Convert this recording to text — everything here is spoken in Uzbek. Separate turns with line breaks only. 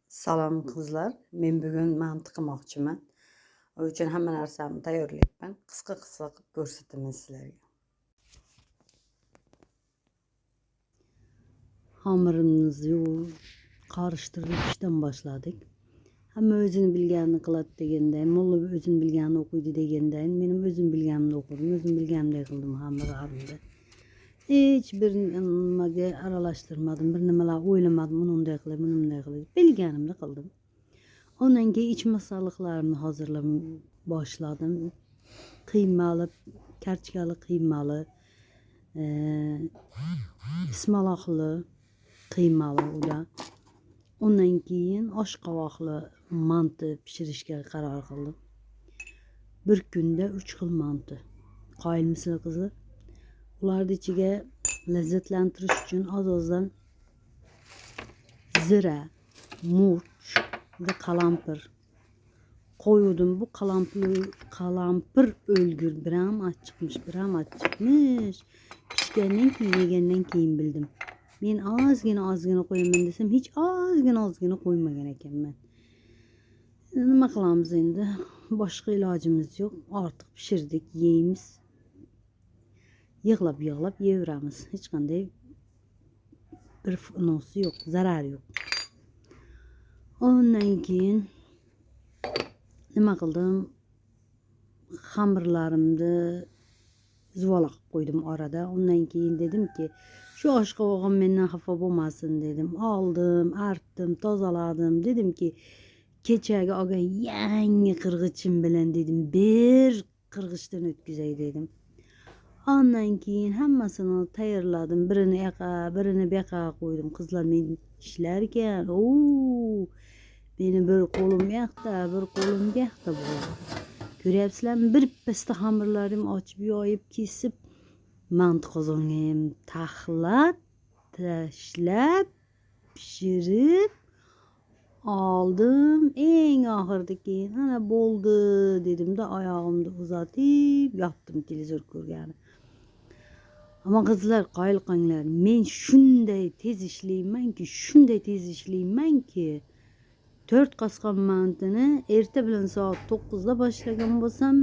Salam kızlar. Men bugün mantı qilmoqchiman. O uchun hamma narsamni tayyorlayapman. Qisqa qilib ko'rsataman sizlarga. Hamirimizni qarishtirishdan boshladik. Hamma o'zini bilganini qiladi degandan, mulla o'zini bilganini o'qiydi degandan, menim o'zim bilganimni o'qidim, o'zim bilganimdek qildim hamirlarimni. Hech bir nimaga aralashtirmadim, bir nimalar o'ylamadim, unday qilay, bunday qilay. Bilganimni qildim. Ondan keyin iç masalliqlarimni hazırlamaya başladım. Qiymalı, karçkalı qiymalı, ismaloqli qiymalı ular. Ondan keyin oshqovoqli mantı pishirishga qaror qildim. Bir kunda 3 xil mantı. Qoyilmisizlar qizlar? Ularni ichiga lazzatlantirish uchun oz-ozdan zira, murch ve qalampir qo'ydim. Bu qalampir o'lgur biram achchiqmish, biram achchiqmish. Pishgandan keyin yegandan keyin bildim. Men ozgina qo'yaman desam, hech ozgina qo'ymagan ekanman. Nima qilamiz endi? Boshqa ilojimiz yo'q. Ortiq pishirdik, yeymiz. Yig'lab yeyaveramiz. Hech qanday bir nosi yo'q, zarar yo'q. Ondan keyin nima qildim? Xamirlarimni zuvala qilib qo'ydim orada. Ondan keyin dedimki, shu oshqovog'im mendan xafa bo'lmasin dedim. Oldim, artdim, tozaladim. Dedimki, kechagi olgan yangi qirg'ichim bilan dedim, bir qirg'ichdan o'tkazay dedim. Ondan keyin hammasini tayyorladim. Birini yoqqa, birini bu yoqqa qo'ydim. Qizlar men ishlar ekan. Benim bir qo'lim yoqda, bir qo'lim bu yoqda bo'ladi. Ko'ryapsizlarmi? Bir pasta xamirlarim ochib, yoyib, kesib, mantı qozonga ham taxlab, tashlab, pishirib oldim. Eng oxirida keyin ana bo'ldi dedim-da, oyog'imni uzatib yotdim televizor ko'rgani. Ama qizlar, qoyil qolinglar. Men shunday tez ishlaymanki, 4 qosqon mantini erta bilan soat 9 da boshlagan bo'lsam,